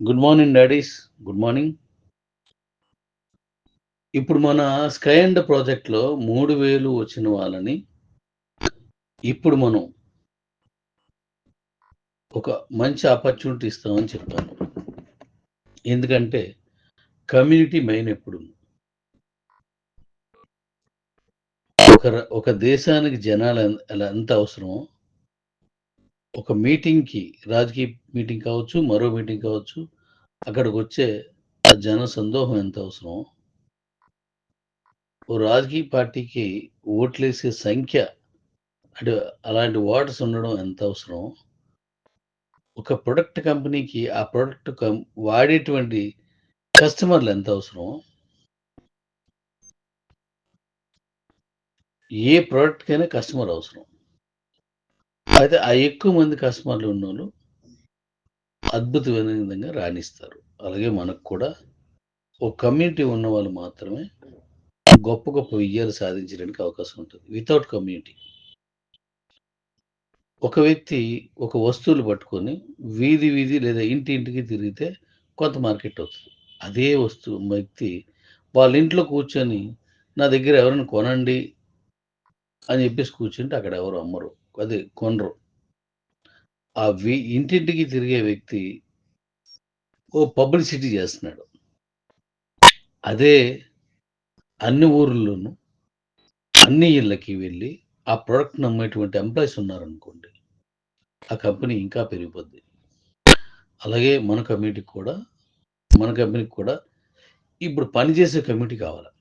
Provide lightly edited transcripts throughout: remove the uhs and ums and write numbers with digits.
Good morning daddy's. Good morning. ఇప్పుడు మన sky and ప్రాజెక్ట్‌లో 3000 వచ్చిన వాళ్ళని ఇప్పుడు మనం ఒక మంచి ఆపర్చునిటీ ఇస్తామని చెప్పాను. ఎందుకంటే కమ్యూనిటీ మెయిన్ ఎప్పుడు. ఒక దేశానికి జనాలు ఎంత అవసరమో, ఒక మీటింగ్‌కి రాజకీయ మీటింగ్ కావచ్చు, మరో మీటింగ్ కావచ్చు, అక్కడికొచ్చే ఆ జన సందోహం ఎంత అవసరమో, ఓ రాజకీయ పార్టీకి ఓట్లేసే సంఖ్య అంటే అలాంటి ఓటర్స్ ఉండడం ఎంత అవసరమో, ఒక ప్రొడక్ట్ కంపెనీకి ఆ ప్రొడక్ట్ వాడేటువంటి కస్టమర్లు ఎంత అవసరమో, ఏ ప్రొడక్ట్‌కైనా కస్టమర్ అవసరం. అయితే ఆ ఎక్కువ మంది కస్టమర్లు ఉన్నోళ్ళు అద్భుతమైన విధంగా రాణిస్తారు. అలాగే మనకు కూడా ఒక కమ్యూనిటీ ఉన్నవాళ్ళు మాత్రమే గొప్ప గొప్ప విజయాలు సాధించడానికి అవకాశం ఉంటుంది. వితౌట్ కమ్యూనిటీ ఒక వ్యక్తి ఒక వస్తువులు పట్టుకొని వీధి వీధి లేదా ఇంటి ఇంటికి తిరిగితే కొంత మార్కెట్ అవుతుంది. అదే వ్యక్తి వాళ్ళ ఇంట్లో కూర్చొని నా దగ్గర ఎవరైనా కొనండి అని చెప్పేసి కూర్చుంటే అక్కడ ఎవరు అమ్మరు. అదే కొనరు. ఆ ఇంటింటికి తిరిగే వ్యక్తి ఓ పబ్లిసిటీ చేస్తున్నాడు. అదే అన్ని ఊర్లలోనూ అన్ని ఇళ్ళకి వెళ్ళి ఆ ప్రొడక్ట్‌ని అమ్మేటువంటి ఎంప్లాయీస్ ఉన్నారనుకోండి, ఆ కంపెనీ ఇంకా పెరిగిపోద్ది. అలాగే మన కంపెనీకి కూడా ఇప్పుడు పనిచేసే కమ్యూనిటీ కావాలి.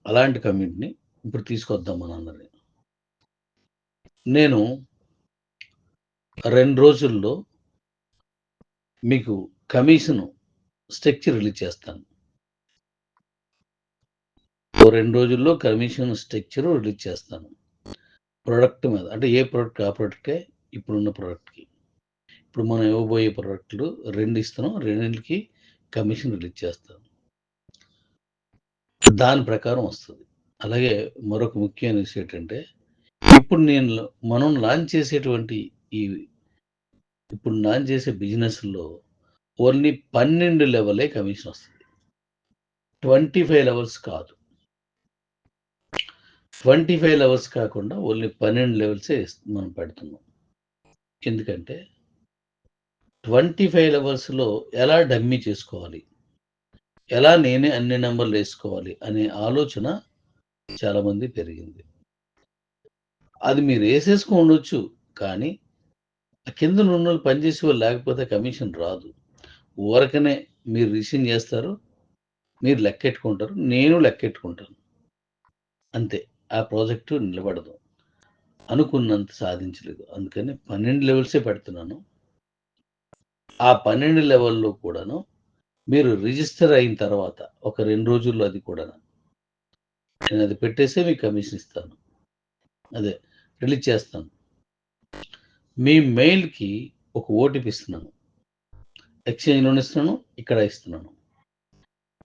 అలాంటి కమ్యూనిటీని ఇప్పుడు తీసుకొద్దాం మనందరిని. నేను 2 రోజుల్లో మీకు కమిషన్ స్ట్రక్చర్ రిలీజ్ చేస్తాను. ఓ 2 రోజుల్లో కమిషన్ స్ట్రక్చర్ రిలీజ్ చేస్తాను. ప్రొడక్ట్ మీద. అంటే ఏ ప్రొడక్ట్ ఆ ప్రొడక్టే ఇప్పుడున్న ప్రొడక్ట్‌కి. ఇప్పుడు మనం ఇవ్వబోయే ప్రొడక్ట్‌లు 2 ఇస్తున్నాం. రెండిటికి కమిషన్ రిలీజ్ చేస్తాను. దాని ప్రకారం వస్తది. అలాగే మరొక ముఖ్యమైన విషయం ఏంటంటే, ఇప్పుడు మనం లాంచ్ చేసేటువంటి ఈ ఇప్పుడు లాంచ్ చేసే బిజినెస్‌లో ఓన్లీ 12 లెవెలే కమిషన్ వస్తది. 25 లెవెల్స్ కాదు. 25 లెవెల్స్ కాకుండా ఓన్లీ 12 లెవెల్సే మనం పెడుతున్నాం. ఎందుకంటే 25 లెవెల్స్‌లో ఎలా డమ్మీ చేసుకోవాలి? ఎలా నేనే అన్ని నంబర్‌లేసుకోవాలి అనే ఆలోచన చాలామంది పెరిగింది. అది మీరేసేసుకోండొచ్చు. కానీ కిందనున్నోళ్ళు పనిచేసేవాళ్ళు లేకపోతే కమిషన్ రాదు. ఊరకనే మీరు రిసీవ్ చేస్తారు. మీరు లెక్కెట్టుకుంటారు. నేను లెక్కెట్టుకుంటాను. అంతే. ఆ ప్రాజెక్టు నిలబడదు. అనుకున్నంత సాధించలేదు. అందుకని 12 లెవెల్సే పెడుతున్నాను. ఆ 12 లెవెల్‌లో కూడాను మీరు రిజిస్టర్ అయిన తర్వాత ఒక 2 రోజుల్లో అది కూడాను. నేనది పెట్టేసే మీకు కమిషన్ ఇస్తాను. అదే రిలీజ్ చేస్తాను. మీ మెయిల్‌కి ఒక ఓటీపీ ఇస్తున్నాను. ఎక్స్‌చేంజ్‌లోను ఇస్తున్నాను. ఇక్కడ ఇస్తున్నాను.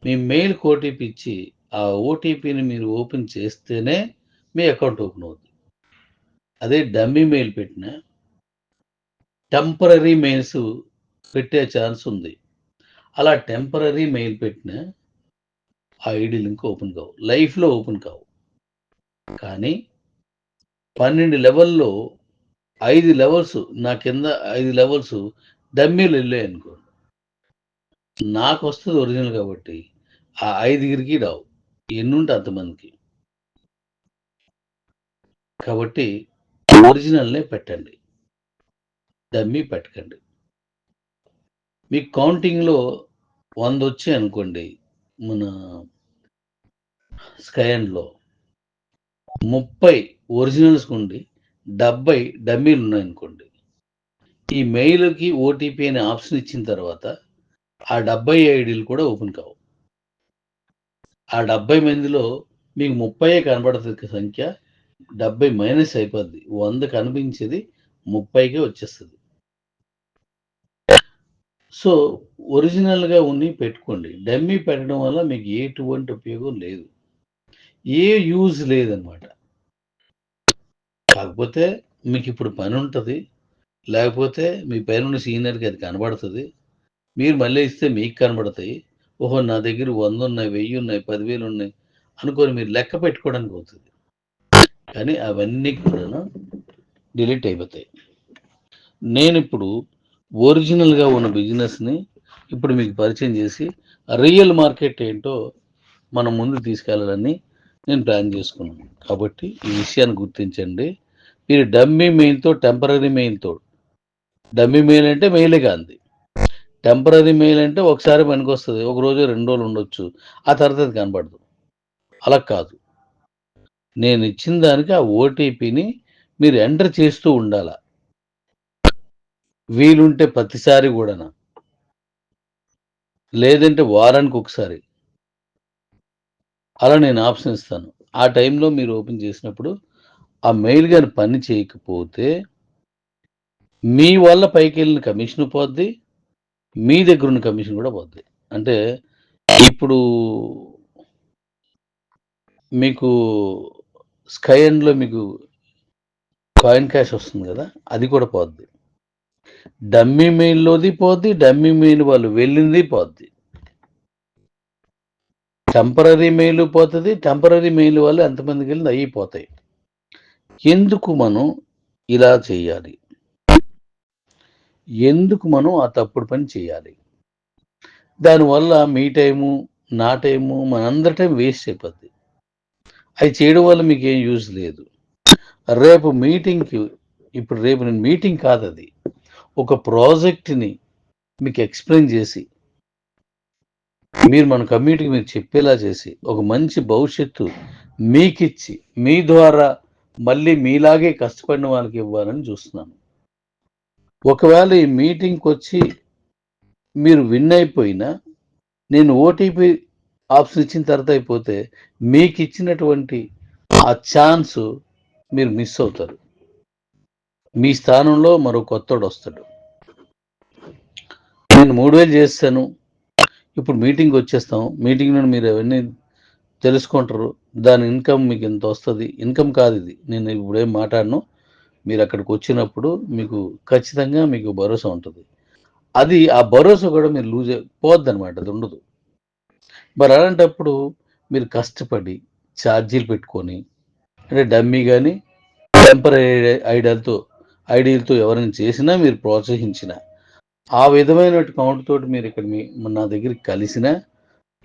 మీ మెయిల్‌కి ఓటీపీ ఇచ్చి, ఆ ఓటీపీని మీరు ఓపెన్ చేస్తేనే మీ అకౌంట్ ఓపెన్ అవుద్ది. అదే డమ్మీ మెయిల్ పెట్టినా టెంపరరీ మెయిల్స్ పెట్టే ఛాన్స్ ఉంది. అలా టెంపరరీ మెయిల్ పెట్టినా ఆ ఐడీ లింక్ ఓపెన్ కావు. లైఫ్‌లో ఓపెన్ కావు. కానీ 12 లెవెల్‌లో 5 లెవెల్స్ నా కింద 5 లెవెల్స్ డమ్మీలు ఎళ్ళాయనుకోండి. నాకొస్తది ఒరిజినల్ కాబట్టి ఆ 5గిరికి రావు. ఎన్నుంటే అంతమందికి. కాబట్టి ఒరిజినల్‌నే పెట్టండి. డమ్మీ పెట్టకండి. మీకు కౌంటింగ్‌లో 100 వచ్చాయనుకోండి మన స్కై అండ్‌లో 30 ఒరిజినల్స్ ఉండి 70 డమ్మీలు ఉన్నాయనుకోండి. ఈ మెయిల్‌కి ఓటీపీ అనే ఆప్షన్ ఇచ్చిన తర్వాత ఆ 70 ఐడీలు కూడా ఓపెన్ కావు. ఆ 70 మందిలో మీకు 30 కనబడతది సంఖ్య. 70 మైనస్ అయిపోద్ది. 100 కనిపించేది 30కే వచ్చేస్తది. సో, ఒరిజినల్‌గా ఉన్నయి పెట్టుకోండి. డమ్మీ పెట్టడం వల్ల మీకు ఎటువంటి ఉపయోగం లేదు. ఏ యూజ్ లేదనమాట. కాకపోతే మీకిప్పుడు పనుంటది. లేకపోతే మీ పైనున్న సీనియర్‌కి అది కనబడతది. మీరు మళ్ళీ ఇస్తే మీకు కనబడతాయి. ఓహో! నా దగ్గర 100 ఉన్నాయి, 1000 ఉన్నాయి, 10,000 ఉన్నాయి అనుకోని మీరు లెక్క పెట్టుకోవడానికి అవుతది. కానీ అవన్నీ కూడాను డిలీట్ అయిపోతాయి. నేనిప్పుడు ఒరిజినల్‌గా ఉన్న బిజినెస్‌ని ఇప్పుడు మీకు పరిచయం చేసి, రియల్ మార్కెట్ ఏంటో మనం ముందుకు తీసుకెళ్ళాలని నేను ప్లాన్ చేసుకున్నాను. కాబట్టి ఈ విషయాన్ని గుర్తించండి. మీరు డమ్మీ మెయిల్‌తో, టెంపరరీ మెయిల్‌తో, డమ్మీ మెయిల్ అంటే మెయిలే కాంది. టెంపరరీ మెయిల్ అంటే ఒకసారి పనికొస్తది. ఒక రోజు, 2 రోజులు ఉండొచ్చు. ఆ తర్వాత అది కనపడదు. అలా కాదు. నేనిచ్చిన దానికి ఆ ఓటీపీని మీరు ఎంటర్ చేస్తూ ఉండాల. వీలుంటే ప్రతిసారి గూడాన. లేదంటే వారానికొకసారి. అలా నేను ఆప్షన్ ఇస్తాను. ఆ టైంలో మీరు ఓపెన్ చేసినప్పుడు ఆ మెయిల్ గాని పని చేయకపోతే మీ వల్ల పైకెళ్ళిన కమిషను పోద్ది. మీ దగ్గరున్న కమిషన్ గూడా పోద్ది. అంటే ఇప్పుడు మీకు స్కై ఎండ్‌లో మీకు కాయిన్ క్యాష్ వస్తుంది గదా! అది కూడా పోద్ది. డమ్మీ మెయిల్‌లోది పోద్ది. డమ్మీ మెయిల్ వాళ్ళు వెళ్ళింది పోద్ది. టెంపరరీ మెయిలు పోతది. టెంపరరీ మెయిల్ వల్ల ఎంతమందికెళ్ళింది అయ్యి పోతాయి. ఎందుకు మనం ఇలా చేయాలి? ఎందుకు మనం ఆ తప్పుడు పని చేయాలి? దానివల్ల మీ టైము, నా టైము, మనందరి టైం వేస్ట్ అయిపోద్ది. అయి చేయడం వల్ల మీకేం యూజ్ లేదు. రేపు మీటింగ్‌కి ఇప్పుడు రేపు నేను మీటింగ్ కాదది. ఒక ప్రాజెక్ట్‌ని మీకు ఎక్స్‌ప్లెయిన్ చేసి, మీరు మన కమ్యూనిటీకి మీరు చెప్పేలా చేసి, ఒక మంచి భవిష్యత్తు మీకిచ్చి, మీ ద్వారా మళ్ళీ మీలాగే కష్టపడిన వాళ్ళకి ఇవ్వాలని చూస్తున్నాను. ఒకవేళ ఈ మీటింగ్‌కొచ్చి మీరు విన్ అయిపోయినా, నేను ఓటీపీ ఆప్షన్ ఇచ్చిన తర్వాత అయిపోతే, మీకిచ్చినటువంటి ఆ ఛాన్సు మీరు మిస్ అవుతారు. మీ స్థానంలో మరో కొత్తోడొస్తాడు. నేను 3000 చేసేసాను. ఇప్పుడు మీటింగ్‌కొచ్చేస్తాం. మీటింగ్‌లో మీరు అవన్నీ తెలుసుకుంటారు. దాని ఇన్‌కమ్ మీకు ఇంతొస్తది. ఇన్‌కమ్ కాదిది. నేను ఇప్పుడేం మాట్లాడను. మీరక్కడికొచ్చినప్పుడు మీకు ఖచ్చితంగా మీకు భరోసా ఉంటది. అది ఆ భరోసా కూడా మీరు పోద్దనమాట. అదుండదు. మరి అలాంటప్పుడు మీరు కష్టపడి ఛార్జీలు పెట్టుకొని అంటే డమ్మీ గాని, టెంపరరీ ఐడీలతో ఎవరైనా చేసినా మీరు ప్రోత్సహించినా, ఆ విధమైన కౌంట్ తోటి మీరిక్కడ నా దగ్గరికి కలిసినా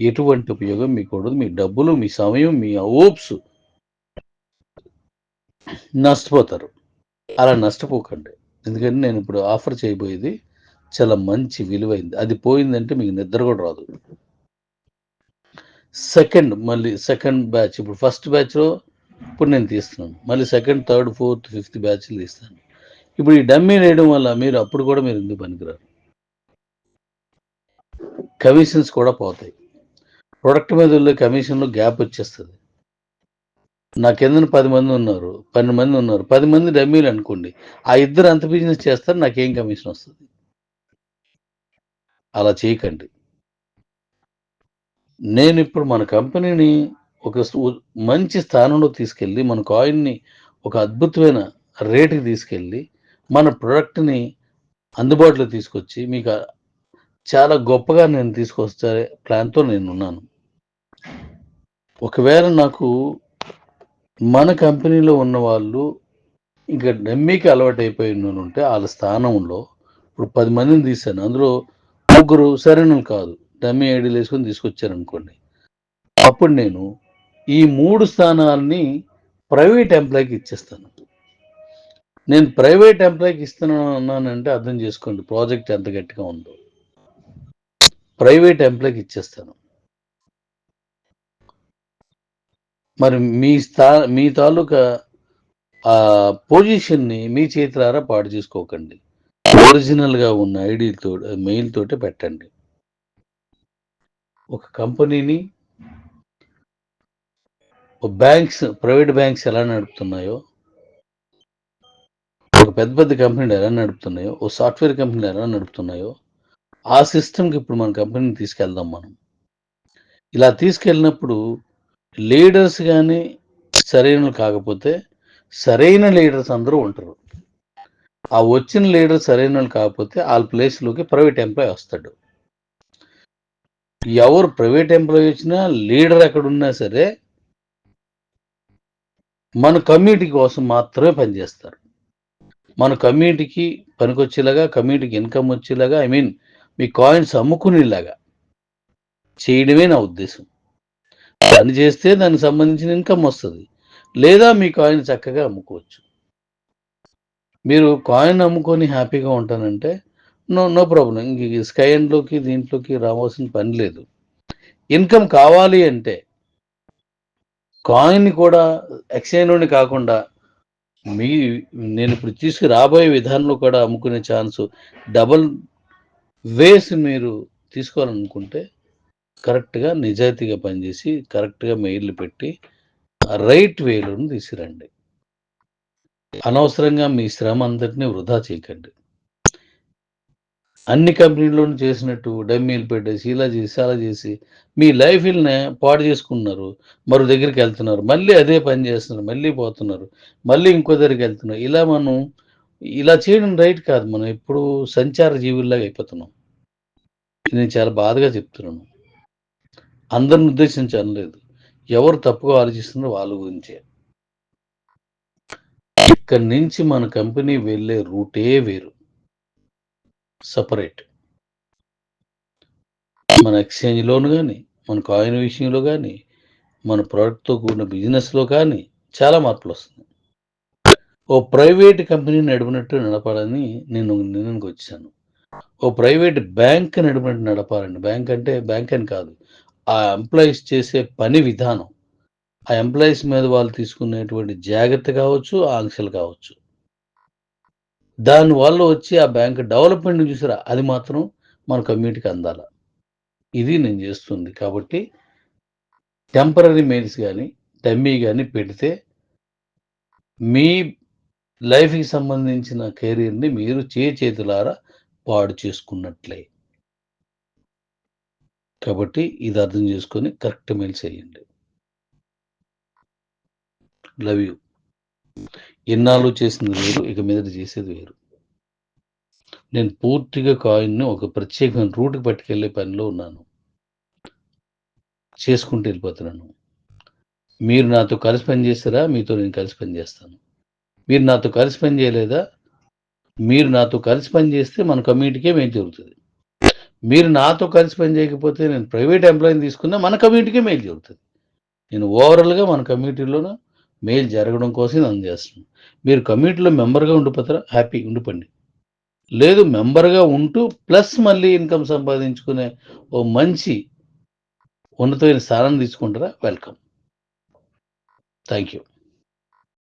ఎటువంటి ఉపయోగం మీకుండదు. మీ డబ్బులు, మీ సమయం, మీ హోప్స్ నష్టపోతారు. అలా నష్టపోకండి. ఎందుకంటే నేనిప్పుడు ఆఫర్ చేయబోయేది చాలా మంచి విలువైంది. అది పోయిందంటే మీకు నిద్ర గూడా రాదు. సెకండ్ బ్యాచ్ ఇప్పుడు ఫస్ట్ బ్యాచ్‌లో ఇప్పుడు నేను తీస్తున్నాను. మళ్ళీ సెకండ్, థర్డ్, ఫోర్త్, ఫిఫ్త్ బ్యాచ్‌లు తీస్తాను. ఇప్పుడు ఈ డమ్మీలేయడం వల్ల మీరు అప్పుడు కూడా మీరు ఎందుకు పనికిరారు. కమిషన్స్ కూడా పోతాయి. ప్రొడక్ట్ మీద వెళ్ళే కమిషన్‌లో గ్యాప్ వచ్చేస్తది. నా కిందన 10 మందున్నారు. 12 మందున్నారు. 10 మంది డమ్మీలనుకోండి. ఆ ఇద్దరు ఎంత బిజినెస్ చేస్తారు నాకేం కమిషన్ వస్తది? అలా చేయకండి. నేనిప్పుడు మన కంపెనీని ఒక మంచి స్థానంలో తీసుకెళ్ళి, మన కాయిన్‌ని ఒక అద్భుతమైన రేట్‌కి తీసుకెళ్ళి, మన ప్రొడక్ట్‌ని అందుబాటులోకి తీసుకొచ్చి, మీకు చాలా గొప్పగా నేను తీసుకొచ్చే ప్లాన్‌తో నేనున్నాను. ఒకవేళ నాకు మన కంపెనీలో ఉన్నవాళ్ళు ఇంక డమ్మీకి అలవాటైపోయినోళ్ళుంటే ఆళ్ళ స్థానంలో ఇప్పుడు 10 మందిని తీశాను. అందులో ముగ్గురు సరైనోళ్ళు కాదు. డమ్మీ ఐడీలేసుకొని తీసుకొచ్చారనుకోండి. అప్పుడు నేను ఈ 3 స్థానాల్ని ప్రైవేట్ ఎంప్లాయ్‌కి ఇచ్చేస్తాను. నేను ప్రైవేట్ ఎంప్లాయ్‌కి ఇస్తున్నానన్నానంటే అర్థం చేసుకోండి ప్రాజెక్ట్ ఎంత గట్టిగా ఉందో. ప్రైవేట్ ఎంప్లాయ్‌కి ఇచ్చేస్తాను. మరి మీ తాలూకా పొజిషన్‌ని మీ చేతులారా పాడు చేసుకోకండి. ఒరిజినల్‌గా ఉన్న ఐడీలతో మెయిల్ తోటే పెట్టండి. ఒక కంపెనీని ప్రైవేట్ బ్యాంక్స్ ఎలా నడుపుతున్నాయో, ఒక పెద్ద పెద్ద కంపెనీలు ఎలా నడుపుతున్నాయో, ఓ సాఫ్ట్‌వేర్ కంపెనీలు ఎలా నడుపుతున్నాయో, ఆ సిస్టమ్‌కి ఇప్పుడు మన కంపెనీని తీసుకెళ్దాం మనం. ఇలా తీసుకెళ్ళినప్పుడు లీడర్స్ గాని సరైనోళ్ళు కాకపోతే, సరైన లీడర్స్ అందరూ ఉంటారు. ఆ వచ్చిన లీడర్ సరైనోళ్ళు కాకపోతే ఆళ్ళ ప్లేస్‌లోకి ప్రైవేట్ ఎంప్లాయీ వస్తాడు. ఎవరు ప్రైవేట్ ఎంప్లాయీ వచ్చినా, లీడర్ ఎక్కడున్నా సరే, మన కమ్యూనిటీ కోసం మాత్రమే పనిచేస్తారు. మన కమ్యూనిటీకి పనికొచ్చేలాగా, కమ్యూనిటీకి ఇన్‌కమ్ వచ్చేలాగా మీ కాయిన్స్ అమ్ముకునేలాగా చేయడమే నా ఉద్దేశం. పని చేస్తే దానికి సంబంధించిన ఇన్‌కమ్ వస్తది. లేదా మీ కాయిన్ చక్కగా అమ్ముకోవచ్చు. మీరు కాయిన్ అమ్ముకొని హ్యాపీగా ఉంటానంటే నో ప్రాబ్లమ్. ఇంక స్కై ఎండ్‌లోకి దీంట్లోకి రావాల్సిన పని లేదు. ఇన్‌కమ్ కావాలి అంటే కాయిన్‌ని కూడా ఎక్స్‌చేంజ్‌లోనే కాకుండా మీ నేనిప్పుడు తీసుకురాబోయే విధానంలో కూడా అమ్ముకునే ఛాన్సు డబుల్ వేస్ మీరు తీసుకోవాలనుకుంటే కరెక్ట్‌గా నిజాయితీగా పనిచేసి, కరెక్ట్‌గా మెయిల్‌లు పెట్టి, రైట్ వేలోని తీసుకురండి. అనవసరంగా మీ శ్రమ అంతటిని వృధా చేయకండి. అన్ని కంపెనీల్లోనూ చేసినట్టు డమ్మీలు పెట్టేసి, ఇలా చేసి, అలా చేసి, మీ లైఫ్‌ని పాడు చేసుకుంటున్నారు. మరో దగ్గరికెళ్తున్నారు. మళ్ళీ అదే పని చేస్తున్నారు. మళ్ళీ పోతున్నారు. మళ్ళీ ఇంకో దగ్గరికెళ్తున్నారు. ఇలా చేయడం రైట్ కాదు. మనం ఎప్పుడూ సంచార జీవుల్లాగా అయిపోతున్నాం. ఇది నేను చాలా బాధగా చెప్తున్నాను. అందరిని ఉద్దేశించి అనలేదు. ఎవరు తప్పుగా ఆలోచిస్తున్నారో వాళ్ళ గురించే. ఇక్కడి నుంచి మన కంపెనీ వెళ్ళే రూటే వేరు. సెపరేట్. మన ఎక్స్‌చేంజ్‌లోను గాని, మన కాయిన్ విషయంలో గాని, మన ప్రొడక్ట్‌తో కూడిన బిజినెస్‌లో కానీ చాలా మార్పులొస్తున్నాయి. ఓ ప్రైవేట్ కంపెనీ నడిపినట్టు నడపాలని నేను నిర్ణయానికొచ్చేసాను. ఓ ప్రైవేట్ బ్యాంక్ నడిపినట్టు నడపాలండి. బ్యాంక్ అంటే బ్యాంక్ అని కాదు. ఆ ఎంప్లాయీస్ చేసే పని విధానం. ఆ ఎంప్లాయీస్ మీద వాళ్ళు తీసుకునేటువంటి జాగ్రత్త కావచ్చు, ఆంక్షలు కావచ్చు. దానివల్ల వచ్చి ఆ బ్యాంక్ డెవలప్‌మెంట్ చూసారా? అది మాత్రం మన కమ్యూనిటీకి అందాల. ఇది నేను చేస్తుంది. కాబట్టి టెంపరరీ మెయిల్స్ గాని, డమ్మీ గాని పెడితే మీ లైఫ్‌కి సంబంధించిన కెరియర్‌ని మీరు చేతులారా పాడు చేసుకున్నట్లే. కాబట్టి ఇది అర్థం చేసుకొని కరెక్ట్ మెయిల్స్ ఎయ్యండి. Love you. ఇన్నాళ్ళు చేసింది వేరు. ఇక మీదట చేసేది వేరు. నేను పూర్తిగా కాయిన్‌ని ఒక ప్రత్యేకమైన రూట్‌కి పట్టుకెళ్ళే పనిలో ఉన్నాను. చేసుకుంటూ ఎళ్ళిపోతున్నాను. మీరు నాతో కలిసి పని చేసారా? మీతో నేను కలిసి పని చేస్తాను. మీరు నాతో కలిసి పని చేయలేదా? మీరు నాతో కలిసి పని చేస్తే మన కమ్యూనిటీకే మేలు జరుగుతది. మీరు నాతో కలిసి పని చేయకపోతే నేను ప్రైవేట్ ఎంప్లాయీని తీసుకున్నా మన కమ్యూనిటీకే మేలు జరుగుతది. నేను ఓవరాల్‌గా మన కమ్యూనిటీలోన మేలు జరగడం కోసం ఇదంతా చేస్తున్నాను. మీరు కమ్యూనిటీలో మెంబర్‌గా ఉండిపోతారా? హ్యాపీ ఉండిపోండి. లేదు మెంబర్‌గా ఉంటూ ప్లస్ మళ్ళీ ఇన్‌కమ్ సంపాదించుకునే ఓ మంచి ఉన్నతమైన స్థానాన్ని తీసుకుంటారా? వెల్కమ్. Thank you.